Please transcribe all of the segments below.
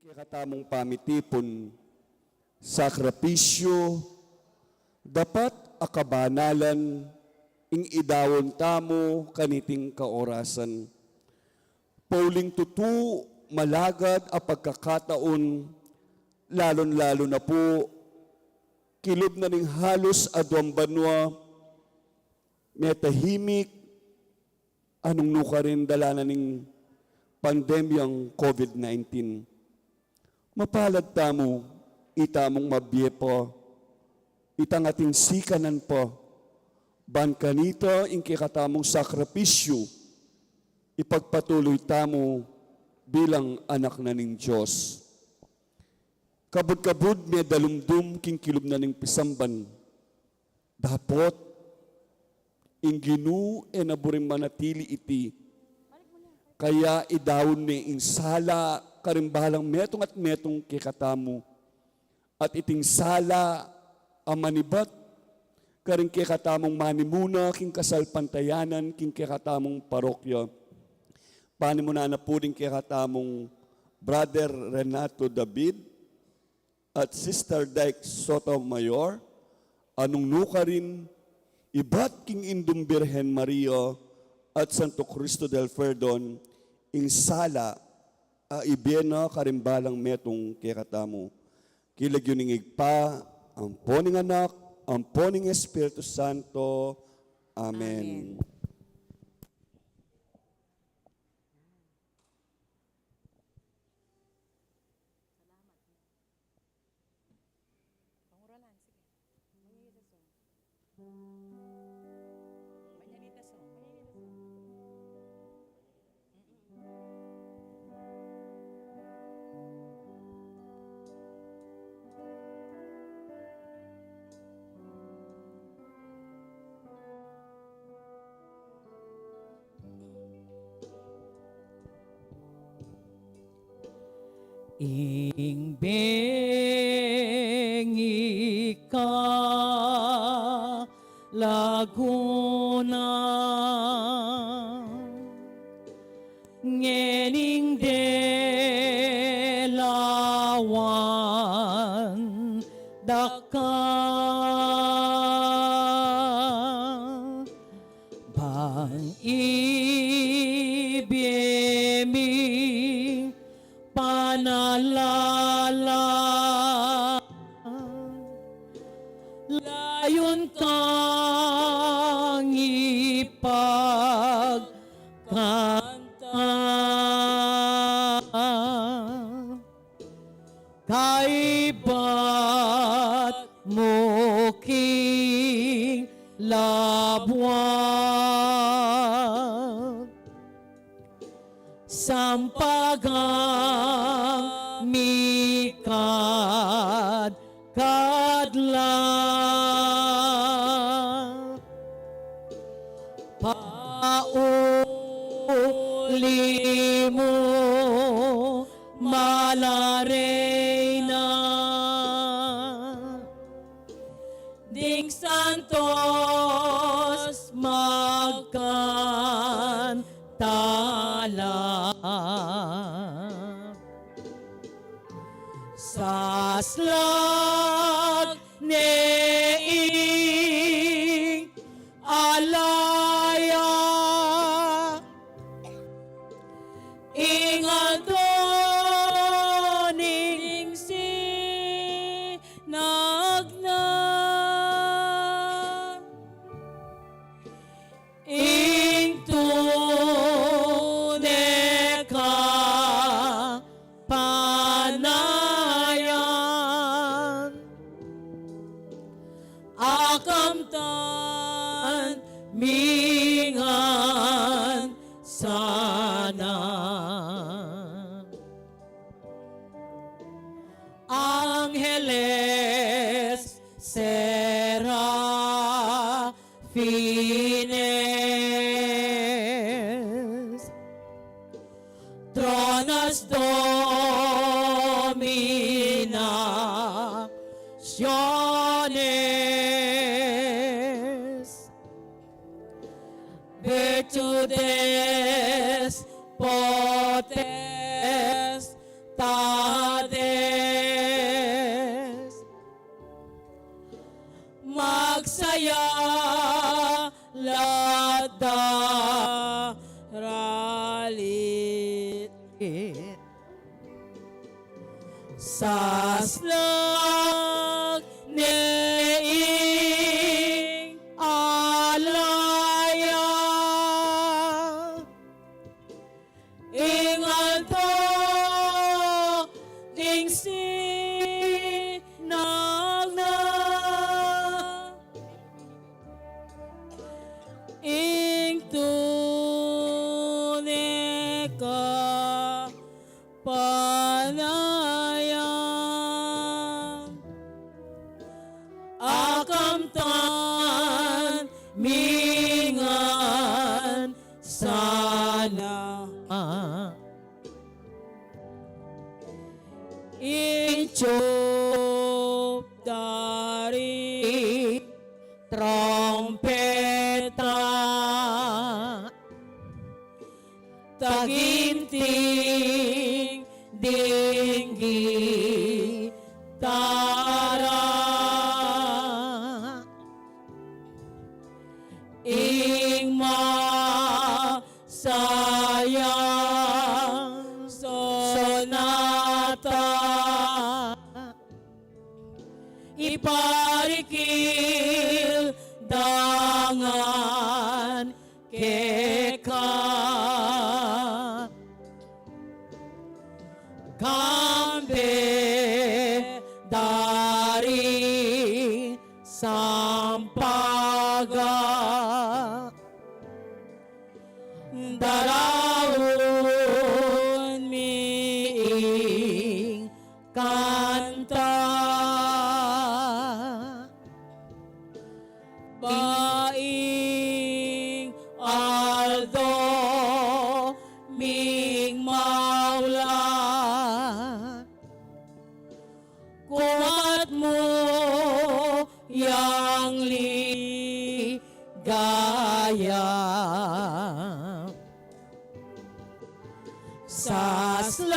katamong pamitipon, sakripisyo, dapat akabanalan, ing idawon tamo kaniting kaorasan. Pauling tutu, malagad a pagkakataon, lalon-lalo na po, kilob na ning halos adwang banwa, metahimik, anong nuka rin dala na ning pandemyang COVID-19. Mapalad tamo, itamong mabye po, itang ating sikanan po, ban kanito ing kikatamong sakripisyo, ipagpatuloy tamo bilang anak na ning Diyos. Kabud-kabud may dalumdum king kilob na ning pisamban, dapot, ing ginu naburing manatili iti, kaya idawon ni ing sala karimbalang metong at metong kikatamo at iting sala amanibat karing kikatamong manimuna king kasalpantayanan king kikatamong parokya. Panimuna na po rin kikatamong Brother Renato David at Sister Dyke Sotomayor, anong nuka rin ibat king Indong Birhen Maria at Santo Cristo del Perdon ing sala ibena karimbalang metong kekatamo. Kilag yun igpa, ang poning anak, ang poning Espiritu Santo. Amen. Ing bengi ka Laguna ngening delawan daka bang ibiemi panalala layon kang ipagkanta kaibat mo king labuan sampagang mikad kadla pauli mo malarena ding santos magkantala saslag neing alaya ingadoning sinagna ing tuneka panayan akamtan mingan sana Angeles Serafines Tronas Domina Siones Virtudes Potestas daralit saslag neing alaya ingal to ding sinagna ing tunay ka panayam akamtan mingan sana inchup dari trompeta taginting dinggi tara ing masayang sonata iparikil dangan keka kambe dari sampaga darawon miing kanta baing aldo ming maula kuat mo yang ligaya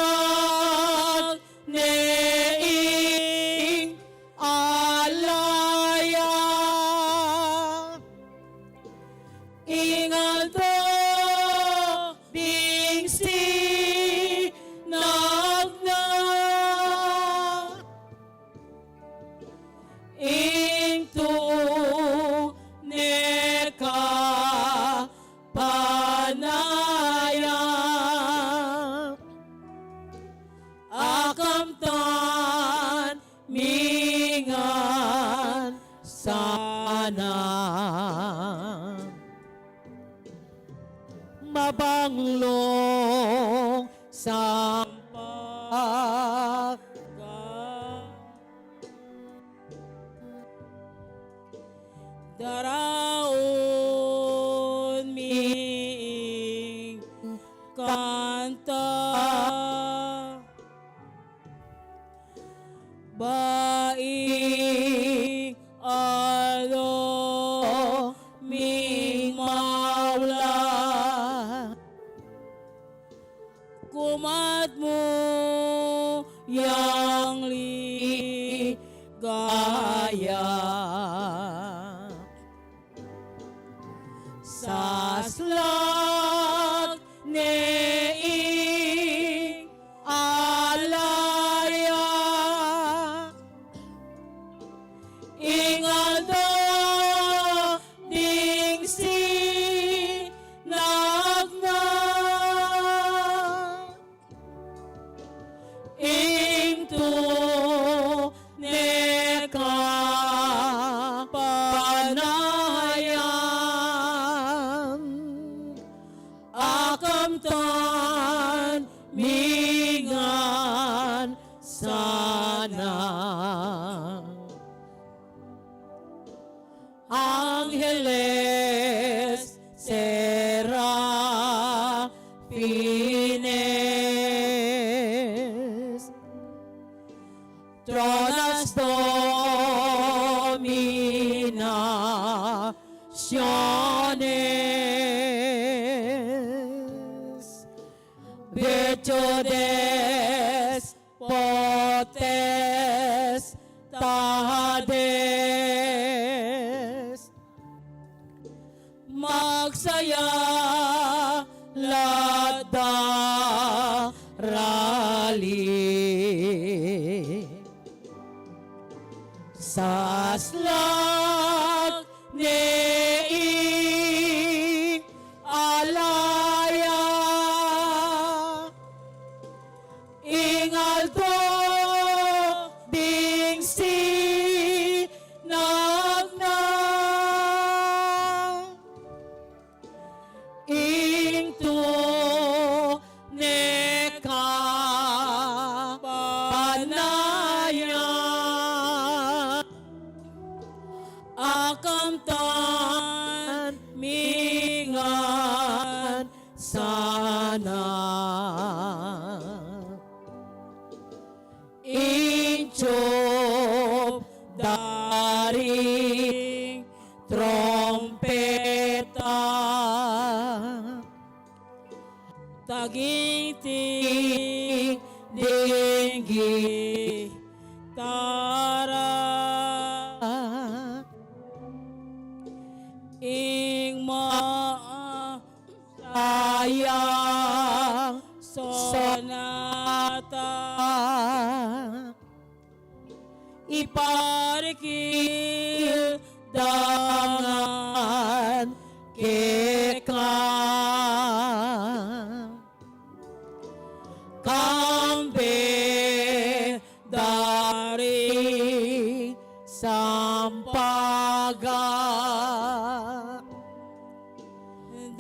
saslag neing alaya ingal to ding sinagna ing tunay ka panayam akamtan mingan sana mabanglong sampaga daraon miing kanta baing alo ming maula kumat mo yang ligaya saslag neing alaya ingal do ding sinagna ing tunay ka panayam akamtan mingan sana Angeles Serafines Tronas Dominaciones Virtudes Potestades Magsa alaya lada rali saslag neing alaya ingal to ding si nagna ing to neka panaya akamtan mingan sana inchop daring trompeta tagiting dinggi tara ing sayang sonata iparikil dangan keka kambe dari sampaga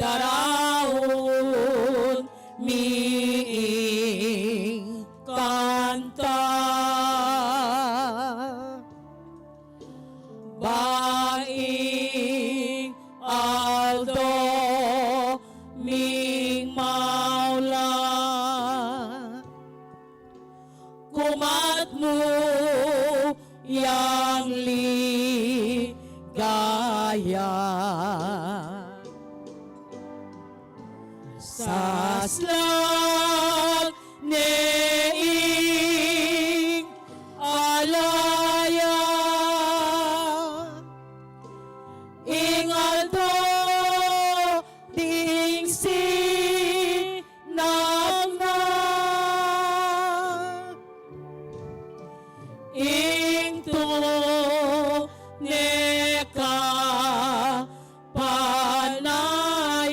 daraon miing kanta baing aldo ming maula kumat mo yang ligaya saslag neing alaya ingal to ding si nagna ing to neka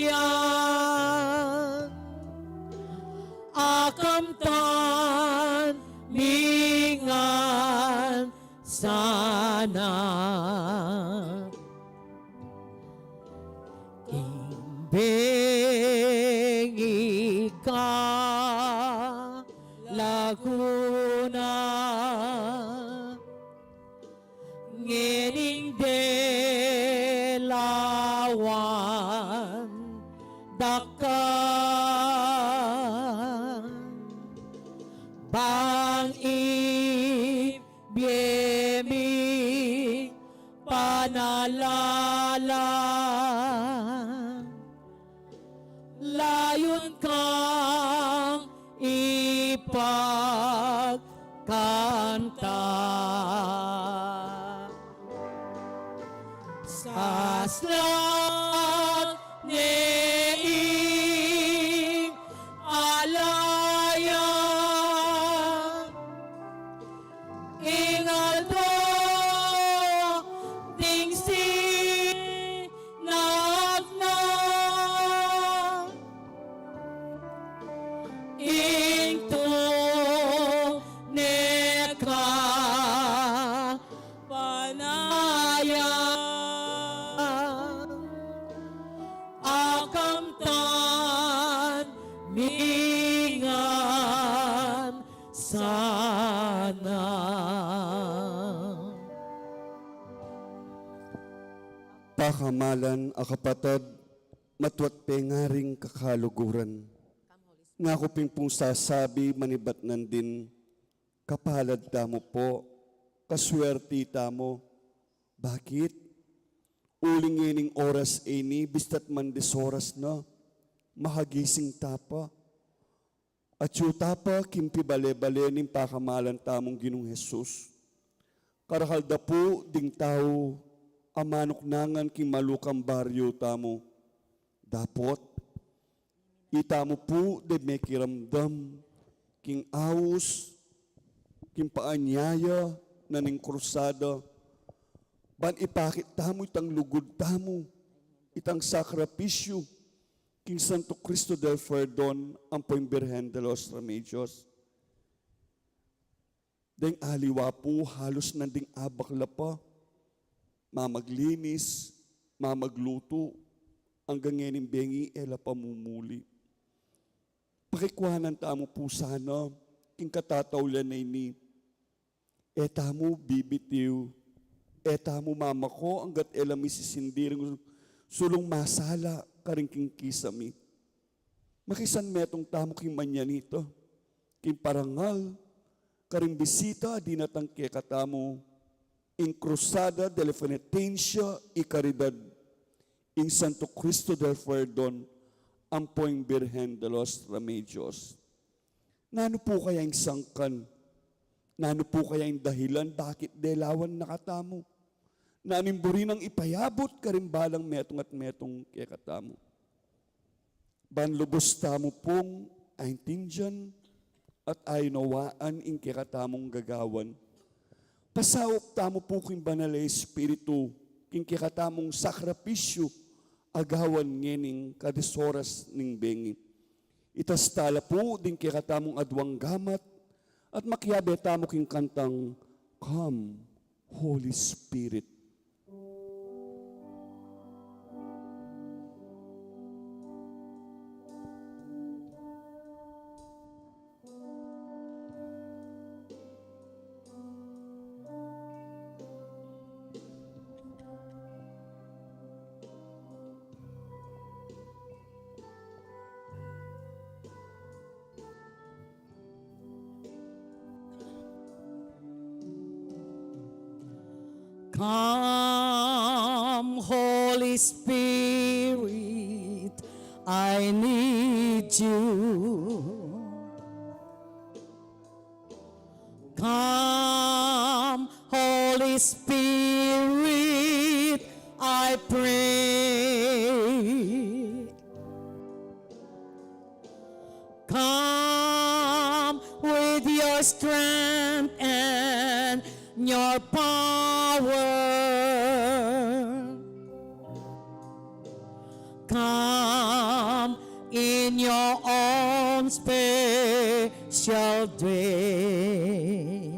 panayan akamtan mingan sana imbing ika laguna ngining delawan daka bang ibiemi panalala layon kang ipagkanta saslag neing alaya ingal to ding si nagna ing to neka panaya akamtan mingan sana Pakamalan akapatad, matwat pengaring kakaluguran. Nga ko ping sasabi manibat nan din, kapalad tamo po, kaswerte tamo. Bakit? Uling ining oras ini, bistat man disoras na, mahagising tapa. At yu tapa, kimpi bale-bale ning pakamalan tamong Ginong Jesus. Karakalda po, ding tao, amanok nangan king malukang baryo tamo. Dapot, ita mo po de may kiramdam, king awos, king paanyaya, naning krusada, ban ipakit tamo itang lugod tamo, itang sakripisyo, king Santo Cristo del Perdon, ang poing Birhen de los Remedios. Deng aliwa po, halos nanding abakla pa, mamaglinis, mamagluto, hanggang ngayon bengi, ela pamumuli. Pakikwanan tamo po sana, king katatawlan na ini, eta mo bibitiw, eta mo mama ko, hanggat ela misisindiring, sulong masala, karing king kisami. Makisan metong tamo king manyanito, king parangal, karing bisita, di natangke katamo, in Cruzada de la Penitencia y Caridad, in Santo Cristo del Perdon, ang poing Birhen de los Remedios. Nano po kaya yung sangkan? Nano po kaya yung dahilan bakit delawan nakatamo? Nanimburi ng ipayabot karimbalang metong at metong kekatamo. Banlubos tamo pong aintindihan at aynawaan in kekatamong gagawan. Pasawop tamo po king banal Espiritu, king kekatamong sakripisyo, agawan ngening kadisoras ning bengi. Itas tala po din kekatamong adwang gamat, at makiyabe tamo king kantang, Come, Holy Spirit. Come, Holy Spirit, I need you. Come, Holy Spirit, I pray. Come with your strength and your power. Come in your own special day.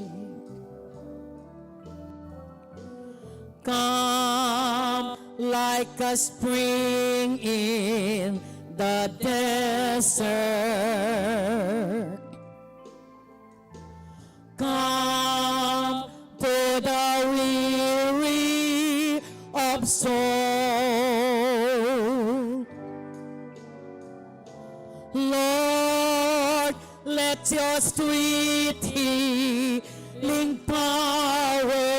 Come like a spring in the desert. Come to the weary of soul. Lord, let your sweet healing power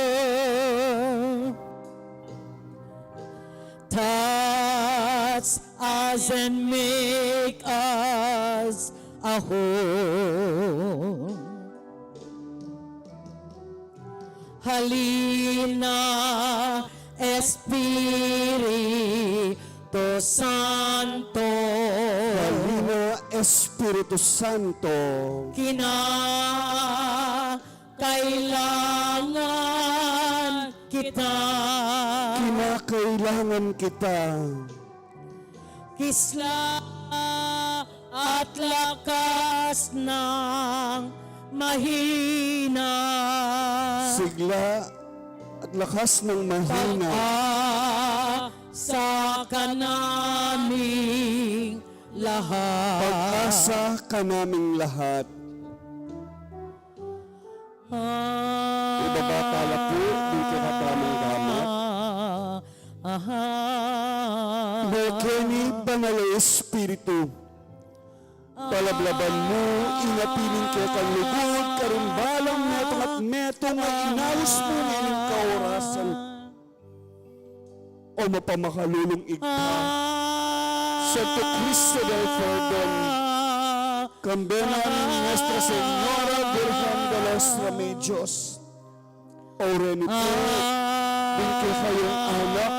touch us and make us a whole. Halina, Espiritu Santo. Halina, Espiritu Santo. Kinakailangan kita. Kinakailangan kita. Kisla at lakas ng mahina. Sigla at lakas ng mahina. Pag-asa ka naming lahat. Pag-asa ka naming lahat. Ibabatala po, di kakatamang gamat. Mekeni banal Espiritu, palablaban mo, inapiling kaya kalugod, karimbalang metong at metong at inalis mo ng kaorasan. O mapamakalulong igpa, Santo Cristo del Perdon, Cambenan Nuestra Señora Virgen de los Remedios, Oreni po, din kaya kayong anak,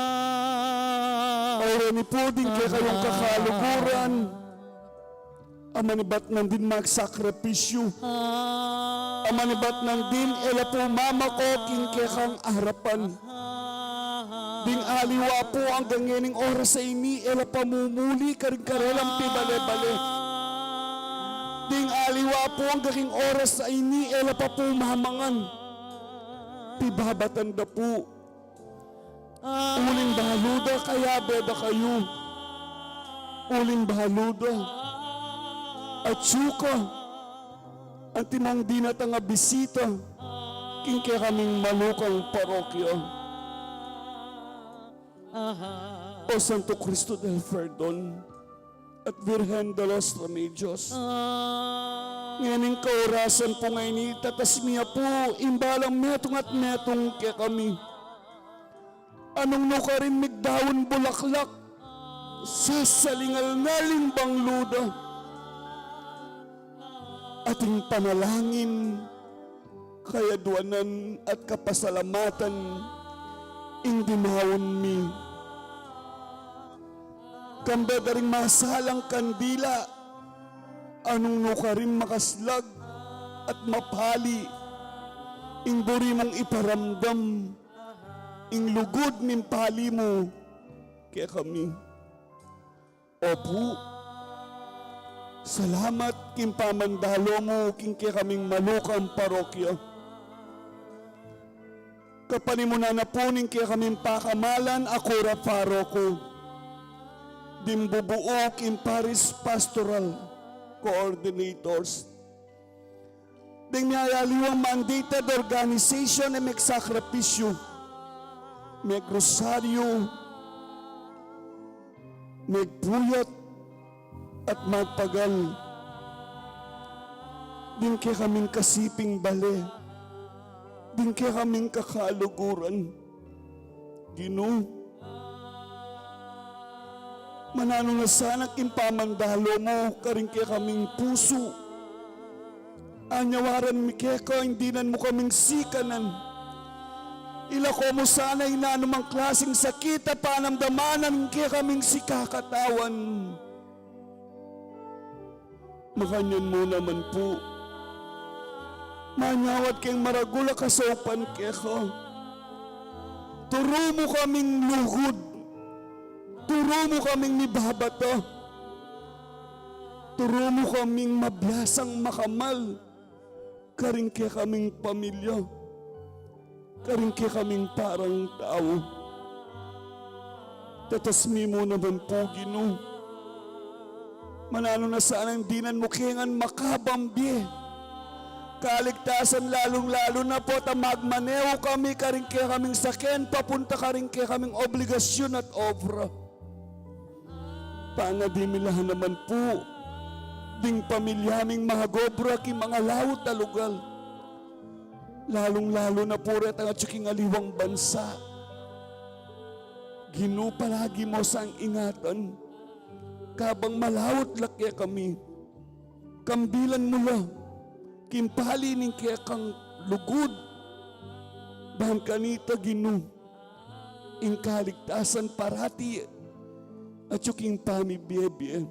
o Aura ni po din kay kayong kakaluguran. Amanibat nang din magsakripisyo. Amanibat nang din ela po mama ko king kay kang harapan. Ding aliwa po ang ganyaning oras sa ini ela pamumuli karing-karelang pibale-bale. Ding aliwa po ang gaking oras sa ini ela pa po mamangan. Pibabatan da po. Uling bahaluda kaya beda kayo. Uling bahaluda. At suka. Ang timang dinata nga bisita. Kingke kaming malukang parokya. O Santo Cristo del Perdon at Virgen de los Remedios. Ngayon kaurasan po ngayon ni tatasmiya po imbalang metong at metong kaya kami. Anong nukarin migdawon bulaklak sa salingal-ngaling bang luda. Ating panalangin, kayaduanan at kapasalamatan indinawon mi. Kamba daring masalang kandila, anong nukarin makaslag at mapali, ingburi mong iparamdam, ing lugod mimpali mo, kaya kami. Opo, salamat king pamandalo mo, king kaya kaming malukang parokya. Kapanimunan na po ning kaya kaming pakamalan, akura paroko. Dimbubuok in Paris Pastoral Coordinators. Ding mayaliwang mandated organization na may sakripisyo, may grosaryo, may puyat at magpagal. Ding kaya kaming kasiping bale, ding kaya kaming kakaluguran. Ginoo, manano na sana kimpamandalo mo karing kaya kaming puso. Anyawaran mi keka, hindi nan mo kaming sikanan. Ilako mo sana inanumang klaseng sakit at panamdamanan kaya kaming sikakatawan. Makanyan mo naman po. Manyawad kayong maragula kasopan keka. Turo mo kaming luhod. Turo mo kaming nibabata. Turo mo kaming mablasang makamal. Karing kaya kaming pamilya. Karing kaya kaming parang tao. Tatasmi mo naman po, Ginoo. Manano na sana hindi nan mukingan makabambye. Kaligtasan lalong-lalo na po tamagmaneho kami karing kaya kaming saken, papunta karing kaya kaming obligasyon at obra. Pangadimilahan naman po, ding pamilyaming mga gobra ki mga lawot na lugal. Lalong-lalo na po ret ang atsuking aliwang bansa. Ginoo palagi mo sang ingatan, kabang malawot lakya kami. Kambilan mo lang, kimpali ning kaya kang lugod. Bahan kanita Ginoo, ing kaligtasan parati, at yung pamibiyebie.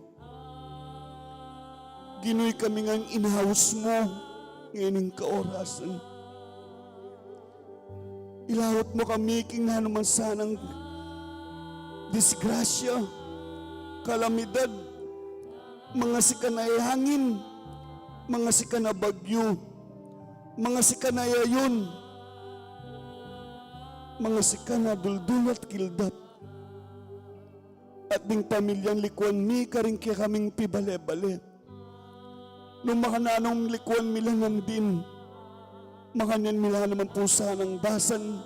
Ginoy kami ngang inahos mo ngayon kaorasan. Ilawat mo kami king naman sanang disgrasya, kalamidad, mga sikanay hangin, mga sikana bagyo, mga sikana yayon, mga sikana duldul at kildat. At ding pamilyang likuan mi karing kaya kaming pibale-bale. Nung makananong likuan milangan din, makanyan milangan naman po sanang dasan,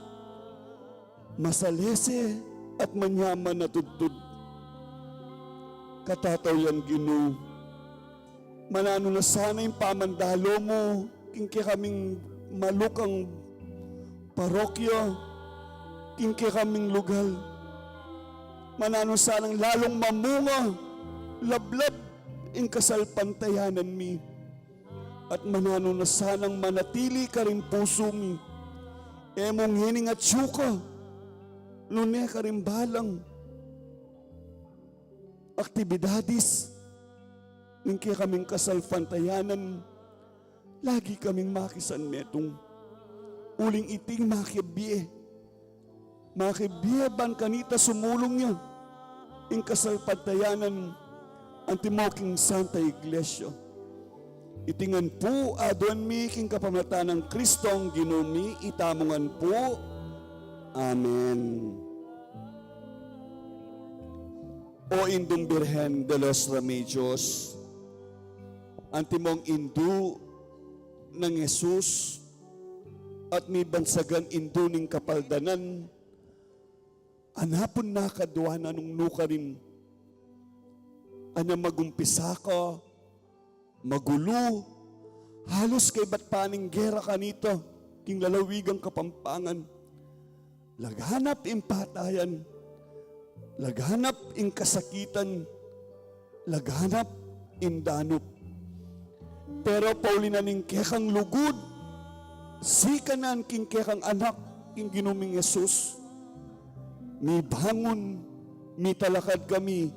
masalese at manyaman na tudtud. Katataw yan Ginoo. Manano na sana yung pamandalo mo, king kaya kaming malukang parokya, king kaya kaming lugal. Manano sanang lalong mamunga, lablab, ing kasalpantayanan mi. At manano na sanang manatili ka rin puso mi. Emong hining at syuka, lune ka rin balang. aktibidades ng kaya kaming kasalpantayanan, lagi kaming makisan metong uling iting makibye ban kanita sumulong niya in kasalpantayanan ang timoking Santa Iglesia. Itingan po adon mi king kapamatan ng Kristong ginumi itamongan po. Amen. O indong Birhen de los Remedios, antimong indu ng Jesus at may bansagan indu ning kapaldanan, anapon na kadwa na nung nukarin, anya magumpisa ka, magulo, halos kay ba't paning gera kanito, king lalawigang kapampangan, laghanap impatayan, laghanap ing kasakitan, laghanap ing danup. Pero pauli na ning kekang lugod, sikanan king kekang anak, king ginuming Jesus. Mi bangon, mi talakad kami,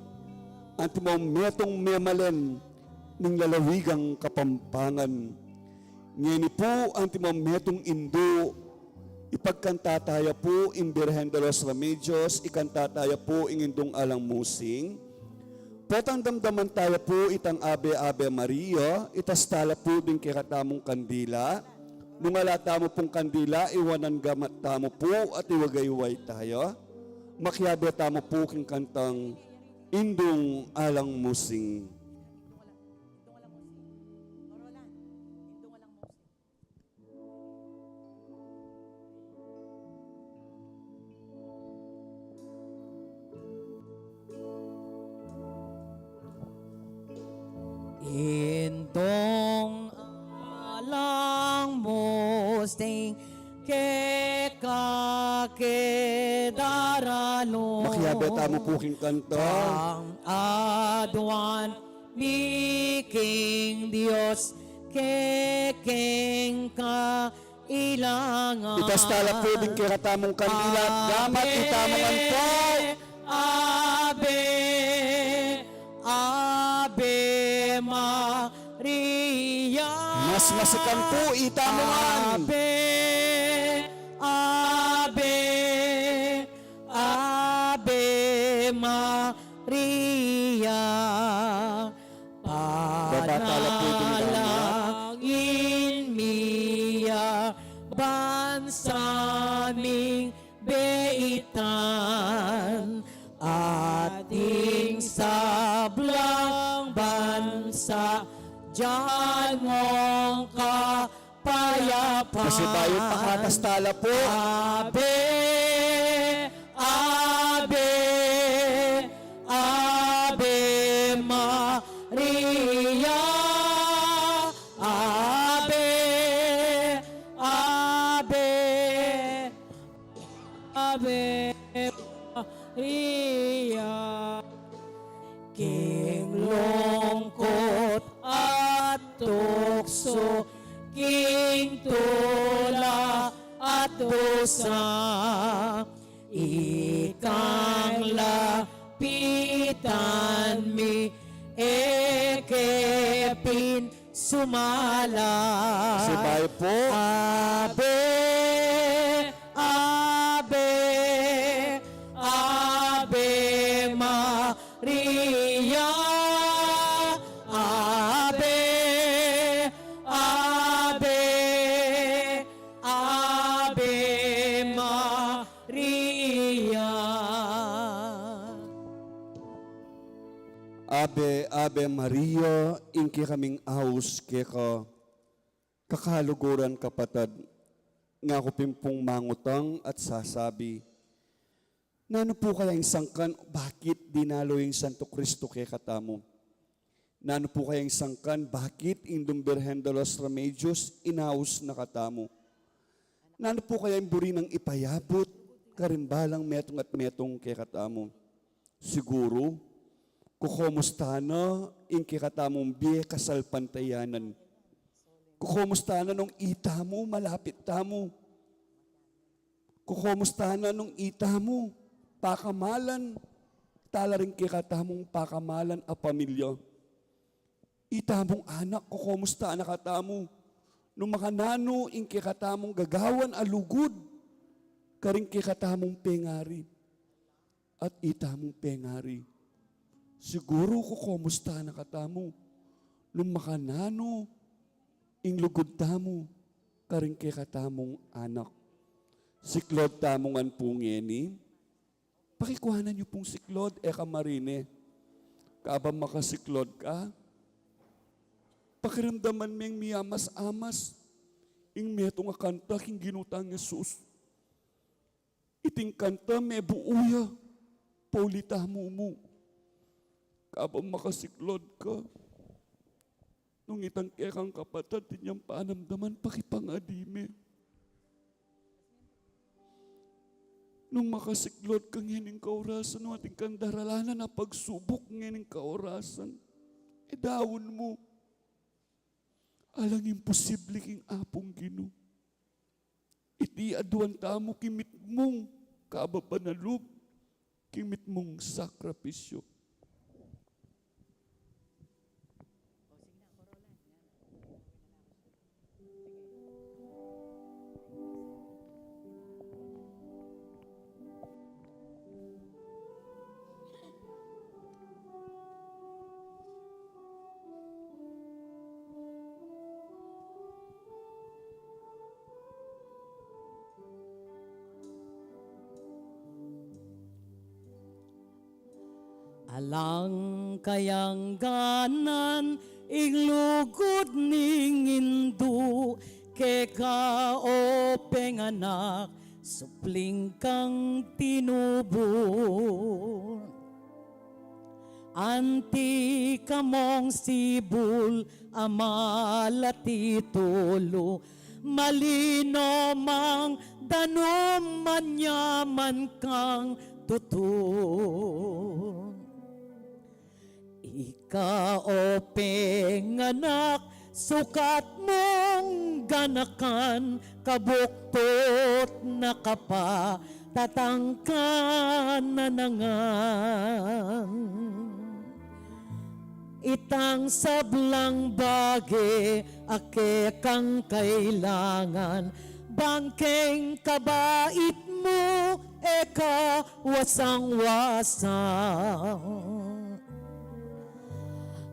at mo metong memalen ning lalawigang kapampangan. Ngayon po, ang timang metong indo, ipagkantataya po in Birhen de los Remedios, ikantataya po in indong alang musing. Potang damdaman tayo po itang Ave Ave Maria, itastala po din kikatamong kandila. Nung alata mo pong kandila, iwanan gamat tamo po at iwagayway tayo. Makyabe tamo po king kantang indong alang musing. Intong alang musting ke kakedaralo. Makyabe tamo po king kanta. Ang aduan miking Dios keking kailangan. Itastala po din kikatamong kandila at gamat itamongan po. Ave, Ave Maria. Mas masikan po itamongan. Ave, Ave, Ave Maria. Babatala po din ang Panalangin miya bansaming beitan ating sablang bansa diyan mong kapayapaan. Kasi tayo pakatastala po. Ave, Ave, Ave Maria. Ave, Ave, Ave Maria. King lungkot at tukso, king tula at dosa, ikang lapitan mi ekepin sumala. Kasi tayo po. Ave, Ave, Ave Maria. Ave, Ave, Ave Maria. Ave, Ave Maria, inki kaming aus keka kakaluguran kapatad, nga ko pimpong mangutang at sasabi, nano po kaya yung sangkan, bakit dinalo yung Santo Cristo kay katamo? Nano po kaya yung sangkan, bakit indong Birhen de los Remedios inaus na katamo? Nano po kaya yung buri ng ipayabot, karimbalang metong at metong kay katamo? Siguro, kukumusta na in kikatamong biye kasalpantayanan. Kukumusta na nung ita mo, malapit tamo. Kukumusta na nung ita mo, pakamalan, tala rin kikatamong pakamalan a pamilya. Itamong anak ko, kumusta anak katamo? Nung makanano, in kikatamong gagawan alugod, karing kikatamong pengari. At itamong pengari. Siguro ko kumusta anak katamo? Nung makanano, in lugod tamo, karing kikatamong anak. Siklod tamongan pong yeni. Pakikuhanan niyo pong siklod, eka marine. Kaabang makasiklod ka, pakiramdaman mo yung miyamas-amas, yung meto nga kanta, yung ginutang Jesus. Iting kanta, may buuya, paulita mo. Kaabang makasiklod ka, nung itang kekang kapatid, tinyang paanamdaman, pakipangadime. Nung makasiklod kang hining kaorasan, nung ating kandaralanan na pagsubok ng kaorasan, dawon mo. Alang imposible king apong Gino. Iti aduan tamo kimit mong kaababanalog, kimit mong sakripisyo. Alang kayang ganan, iglugod ning indu, keka o penganak, supling kang tinubon. Anti kamong sibul, amalati tulo, malino mang danom manyaman kang tutun. Ika o penganak, sukat mong ganakan, kabuktot na kapa, tatangkan na nangan. Itang sablang bagi, ake kang kailangan, bangkeng kabait mo, eka wasang-wasang.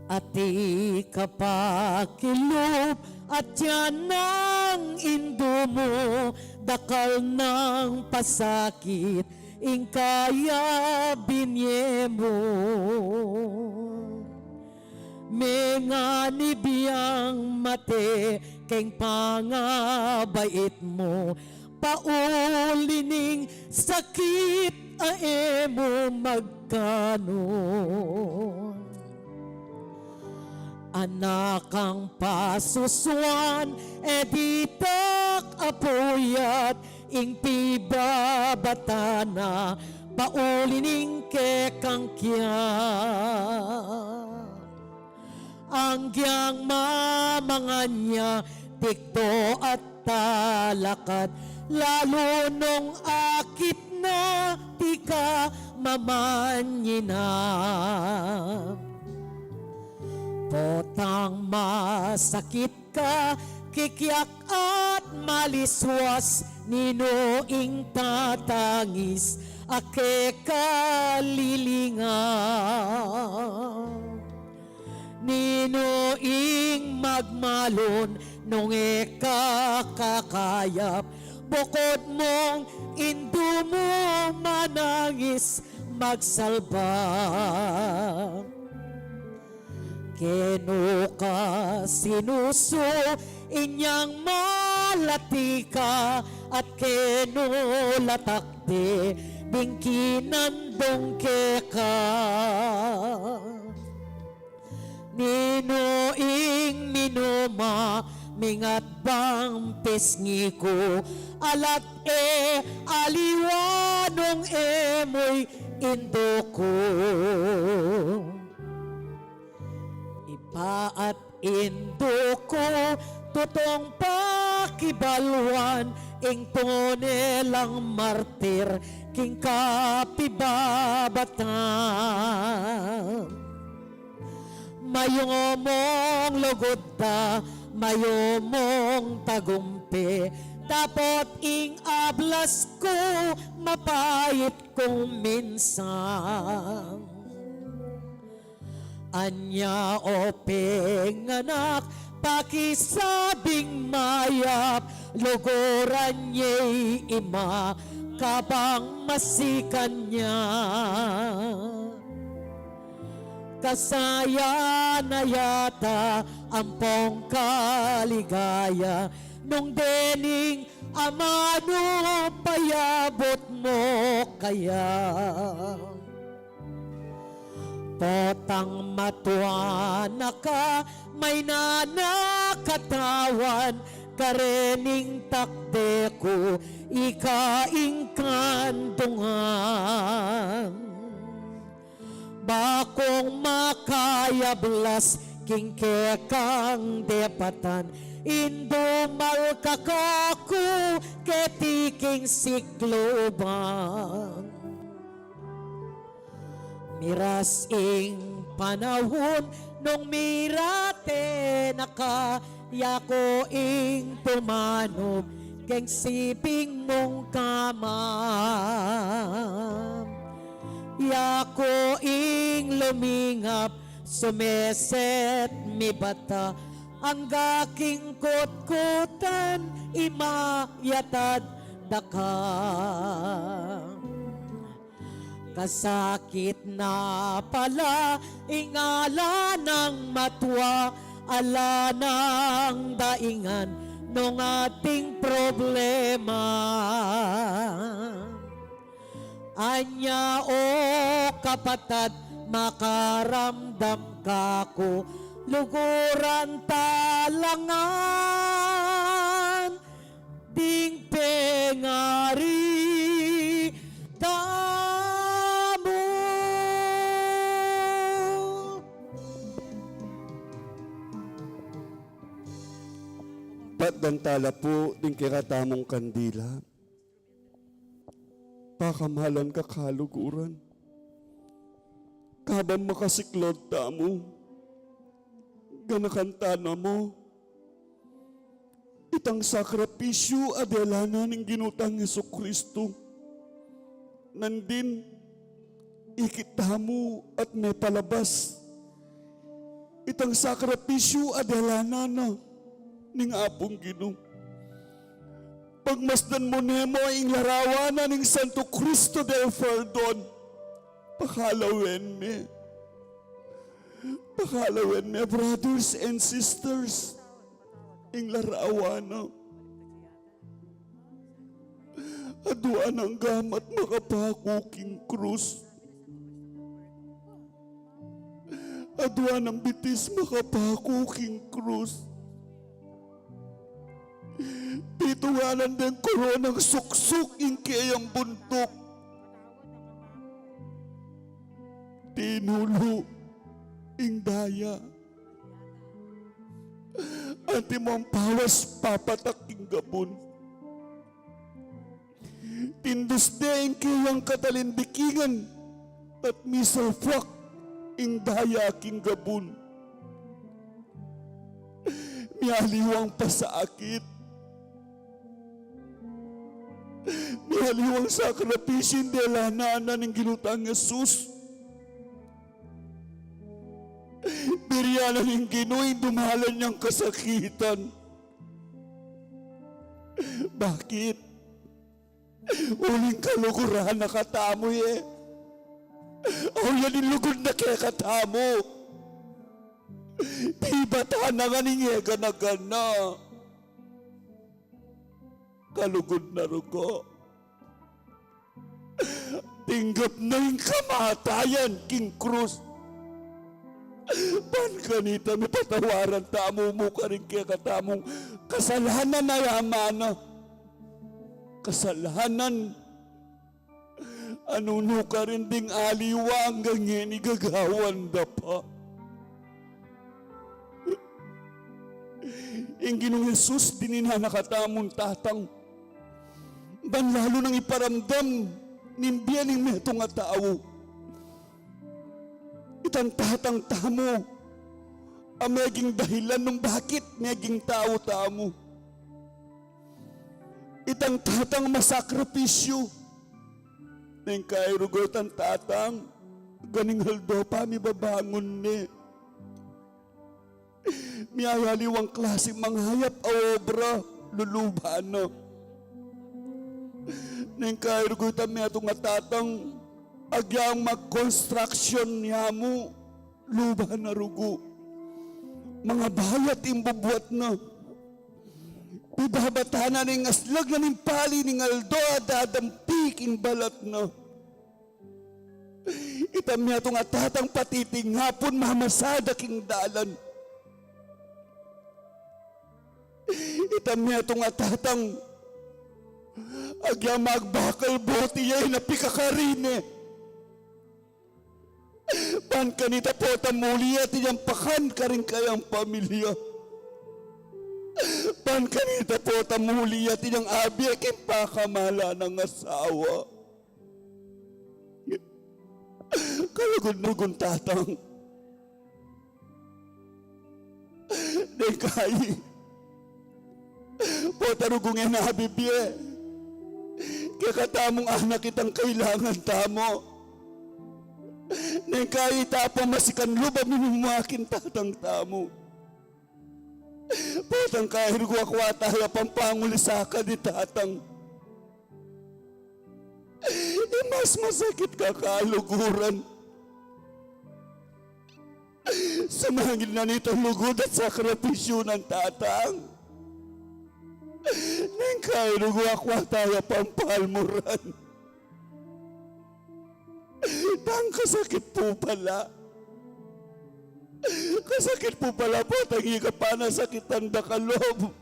Ati kapakilob at yan ang indo mo, dakal ng pasakit, ingkaya binye mo. Menganib yang mate, keng pangabait mo, paulining sakit ae mo magkanon. Anak ang pasuswan, editak apuyat, ing pibabatana, paulining kekang kya. Ang giyang mamanganya, tikto at talakad, lalo nung akit na tika mamanyina. Potang masakit ka, kikyak at maliswas, ninuing tatangis, ake kalilingaw. Ninuing magmalon, nung eka kakayap, bukod mong indo mo manangis, magsalba. Keno ka sinuso, inyang malatika, at keno latakde, bingkinan dongke ka. Ninuing minuma, mingat bang pisngi ko, alat aliwanong emoy indo ko. Ipaat indo ko, tutong pakibalwan, ing tonelang martir, king kapibabatan. Mayo mong lugod ta, mayo mong tagumpi, dapat ing ablas ko, mapait kong minsan. Anya o penganak, pakisabing mayap, luguran niya'y ima, kabang masikan niya. Kasaya na yata ampong kaligaya, nung dening amano payabot mo kaya. Potang matuana ka, may nanakatawan, karening takde ko, ikaing kandungan. Bakong makayablas, kingkekang depatan, indumal kakaku, ketiking sikloban. Miras ing panahon, nung mirate nakayako ing tumanob, keng siping mong kamam. Yako ing lumingap, sumeset mi bata, ang gaking kutkutan, imayatad daka. Kasakit na pala, ingala ng matwa, ala ng daingan, nung ating problema. Anya o kapatad, makaramdam kako, luguran talangan, ding pengari tamo. Patdantala po, ding kiratamong kandila. Pakamalan ka kaluguran. Kabang makasiklod tamo, ganakantana mo, itang sakripisyo adelana ng ginutang Jesucristo. Nandin, ikita mo at may palabas. Itang sakripisyo adelana na ning apong Ginoo. Pagmasdan mo nemo ang larawanan ng Santo Cristo del Perdon, pakalawen me. Pakalawen me, brothers and sisters, ang larawanan. Aduan ang gamat makapakuking krus. Aduan ang bitis makapakuking krus. Pituwanan ng koronang suksuk ing kayang buntok. Tinulo ing daya. Anti mong pawas papataking gabon. Tindusde ing kayang katalindikingan at misalfak ing daya king gabon. Mialiwang pasakit. Mihaliwang sakripisyon de la nana ng ginutang Jesus. Biryanan ng Ginoy, dumalan niyang kasakitan. Bakit? Uling kalukuran na katamoy eh. Aw yan yung lugod na kaya katamo. Di bata na nga ningega na gana. Kalugod na rugo. Tinggap na yung kamatayan, King Cruz. Pan kanita, may patawaran tamo mo ka rin kaya katamong kasalanan na yamana. Kasalanan. Anuno ka rin ding aliwa hanggang ngayon igagawan da pa. Ang Ginoong Jesus, dininanakatamong tatang. Banlalo nang iparamdam nimbiyaning meto nga tao. Itang tatang tamo, ameging dahilan nung bakit meging tao tamo. Itang tatang masakripisyo, nang kairugot ang tatang, ganing haldo pa mi babangon ni. Miyayaliwang klase manghayap a obra, lulubano. Nang kairugot ang miyato nga tatang, agyang mag-construction niya mo, luba na rugo. Mga bayat imbubuat na. Pibabata na ning aslag na ning pali ning aldo, dadampik in balat na. Itam niya itong atatang patiting hapon mamasada king dalan. Itam niya itong atatang agyang magbakal boti yay na pikakarin. Pan kanita po tamuli at iyang pakan ka rin kayang pamilya. Pan kanita po tamuli at iyang abi aking pakamala ng asawa. Kalagod-nugon tatang. Dekay. Po tarugungin na habibye. Kaya katamong anak kitang kailangan tamo. Nang kahit tapang masikan luba minumakin tatang tamo. Patang kahit ko ako ataya pampangulisaka di tatang. Mas masakit ka kaluguran. Sumangil na nitong lugod at sakripisyo ng tatang. Nang kahit ko ako ataya pampalmuran. Tang kasakit po pala. Kasakit po pala po, tangi ka pa na sakitan da kalob.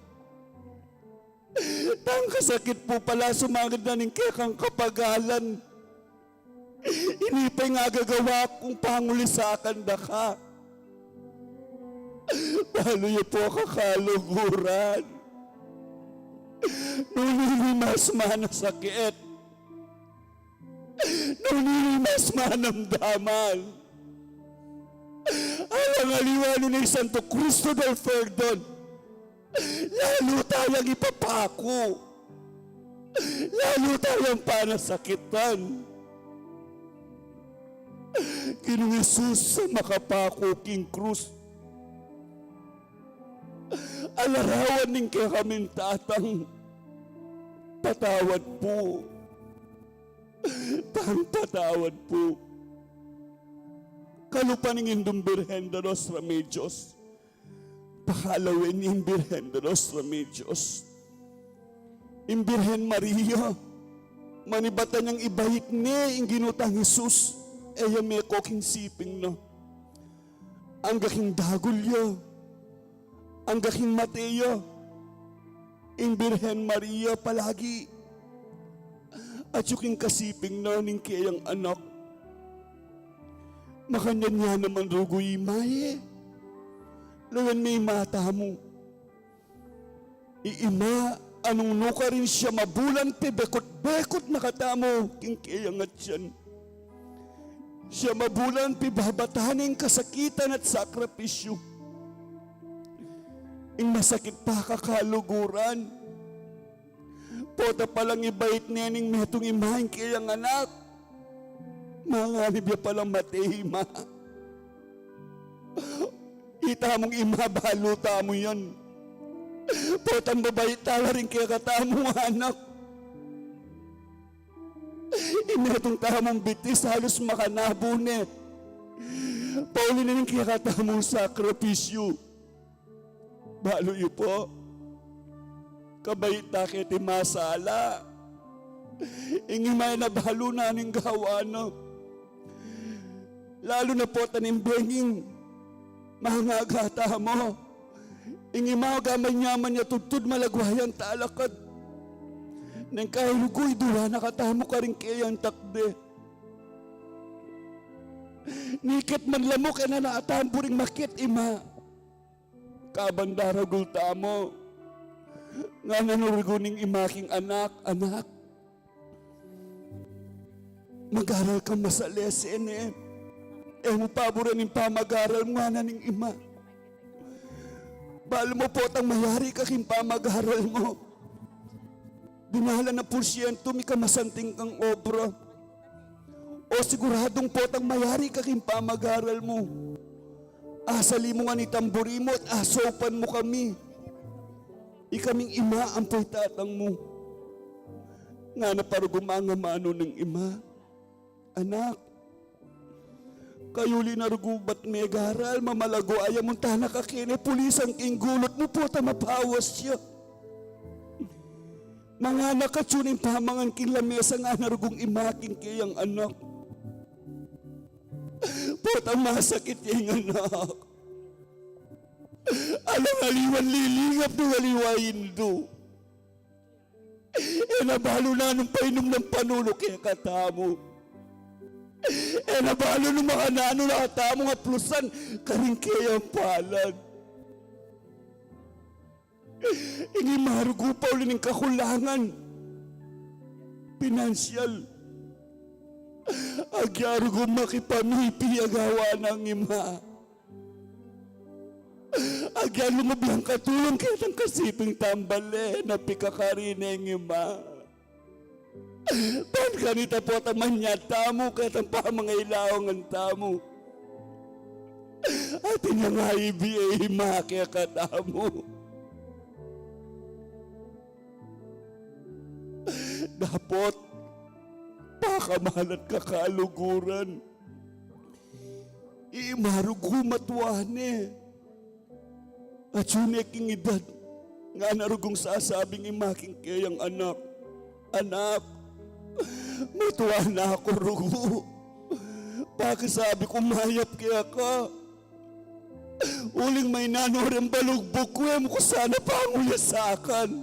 Tang kasakit po pala, sumangid na ning kekang kapagalan. Inipay nga gagawa kung pangulisakan da ka. Paano niyo po kakaluguran? Nunilimas man ang sakit. Nunilimas manamdaman. Alang aliwano ni Santo Cristo del Perdon, lalo tayong ipapako. Lalo tayong panasakitan. Ginoong Jesus sa makapako king krus. Alarawan ning kaya kaming tatang, patawad po. Patawad po. Kalupan ng indong Birhen de los Remedios, pakalawin ng Birhen de los Remedios. Imbirhen Maria, manibatan niyang ibahit ni ang ginutang Jesus, eya may koking siping na. Ang gaking dagulyo, ang gaking Mateo, Imbirhen Maria palagi, at yung kasiping na ning kayang anak. Makanya niya naman rugoy maye. Lawan may mata mo. Iima, anong nuka rin siya mabulan pe bekot-bekot nakatamo king kayang at siyan. Siya mabulan pe babataning kasakitan at sakripisyo. Ing masakit pa kakaluguran. Pota palang ibait niyaning metong imahin kayang anak. Manganib ya palang matihima. Ita mong imabaluta mo yan. Potang babae tala rin kaya katamong anak. Inetong tamong bitis halos makanabune. Pauli na rin kaya katamong sakripisyo. Balo yu po. Kabait na kiti masala. Ingi may nabalo na ning gawa no. Lalo na po tanim benging mga gata mo. Ingi mga gamay nyaman niya tutod malagwayan talakad. Nang kahilugoy dula nakatamo ka rin kayang takde. Nikit man lamok na naatampo ring makit ima. Kabandara gulta mo. Nga nanuriguning imaking anak. mag-aral ka sa lesson eh. Mo paboran ng pamag-aral mo na ng ima. Balo mo po tang mayari ka kin pamag-aral mo. Dinala na porsyento mi kamasanting kang obra. O siguradong po tang mayari ka kin pamag-aral mo. Asali mo nga ni tamburi mo at asopan mo kami. Ikaming ima ang tatang mo. Nga na para gumangamano ng ima. Anak, kayo linarugubat may garal, mamalago ayaw mong tanak akine, pulisang king gulot mo po, mapawas siya. Mga nakatsuning pamangan kilamesa nga narugong imaking kayang anak. Pota masakit yung anak. Alang aliwan lilingap do aliwain do. Nabalo na nung painom ng panulo kaya katamo. Nabalo nung mga nano na katamo nga plusan karing kaya ang palad. Ini marugo pa uli ng kakulangan. Pinansyal. Agyarugo makipamipi agawa ng ima. Agyan lumablang katulong kaya ng kasiping tambale na pikakarin ng ima. Pan kanita po taman niya tamo kaya ng pamangailaong ang tamo. At inangayibi ay ima kaya katamo. Dapat pakamalat kakaluguran. Imarugo matwane. At yun eking edad, nga narugong sasabing imaking kayang anak. Anak, matuwa na ako rugo. Pakasabi ko mayap kaya ka. Uling may nanorang balugbog ko, ko sana panguyasakan.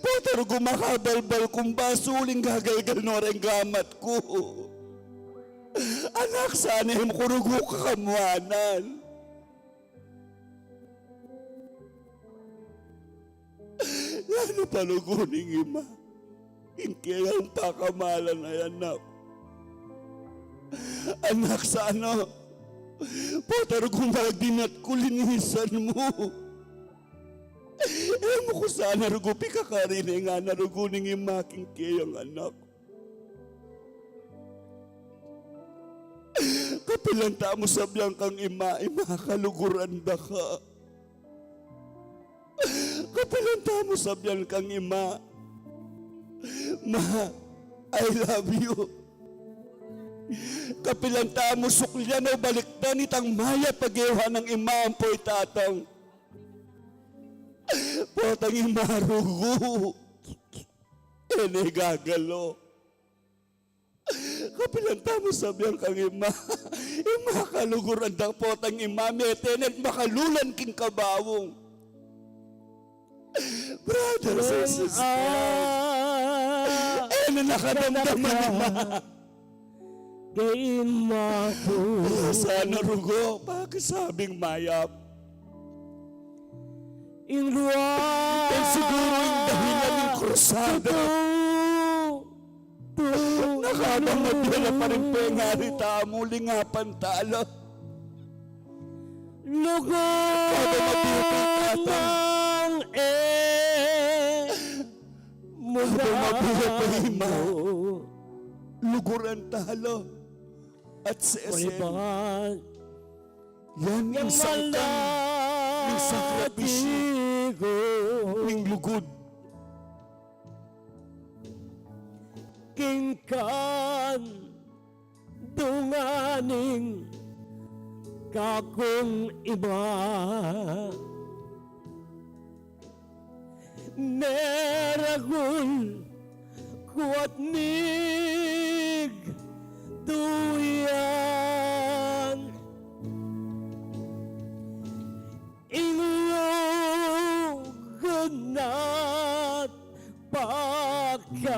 Patarugo makabalbal kung baso, uling gagalgal norang gamat ko. Anak, sana ko rugo kakamwanan. Ano paluguning ima? Inkayang pakamalan ay anak. Anak sana, patarugong magdinat ko linisan mo. Mo ko sana rugupi ka ka rin nga naruguning imaking kayang anak. Kapilanta mo sabyang kang ima kaluguran da ka. Kapilanta mo sabihan kang ima, Ma, I love you. Kapilanta mo suklyan o baliktan itang maya pag-ewa ng ima ang po'y tatang. Potang ima rugo. Gagalo. Kapilanta mo sabihan kang ima, kaluguran da potang ima, metenet makalulan king kabawong. Brothers and sisters, na nakadamdaman naman. Kay ima ko. Sana rugo, pagkasabing mayap. Ingruan. Siguro yung dahilan ng krusada. Nakabang madala pa rin pengarita mo, lingapan tala. Lugar ng mabuhay pa ima. Luguran talo at sesen. Yan yung saktan ng sakripisyo ng lugod. Kingkan dunganing kakong iba. Neragul kuat nig duyan iluganat pagkamat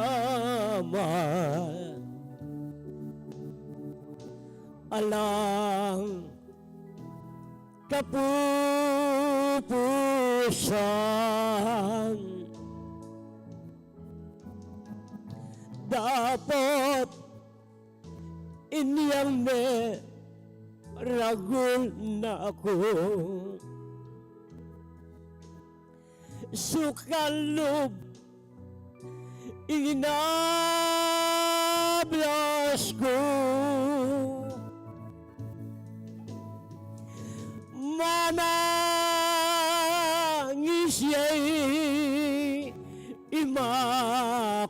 alang kapupusan dapat inyang ne ragul na ako. Sukalob inablas ko, manangis ya'y ima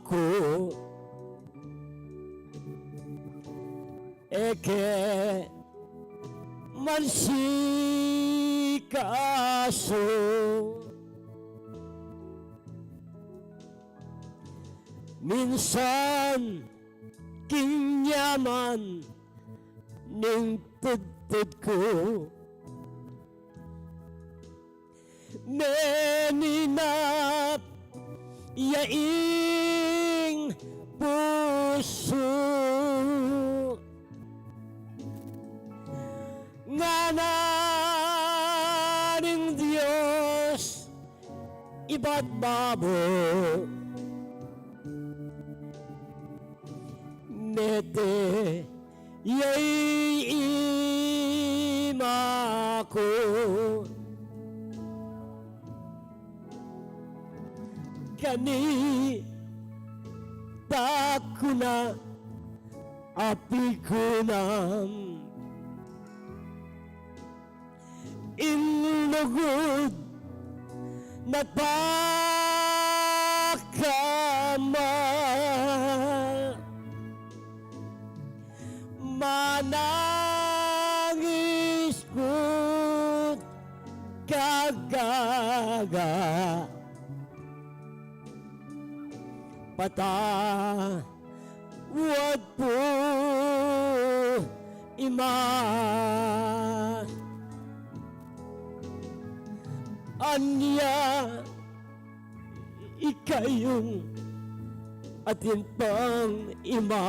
ko. Eke mansikaso, minsan kinyaman ning tudtod ko, meninap yaing puso, nga naning Diyos iba't babo, nete yay ima ko. Kani takuna api kunam inlugod na pakamal, manangis ko't kagaga, patawad po ima. Anya ikayong atin pang ima,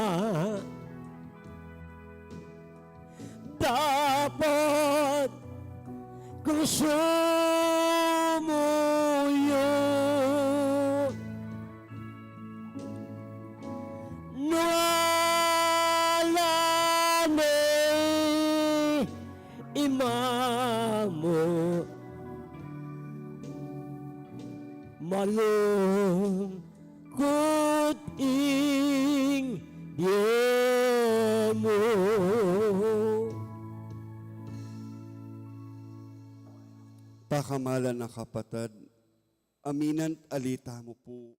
dapat kung sumuyo wala na ima mo, malungkot ing yemo. Pakamalan na kapatid, aminan alita mo po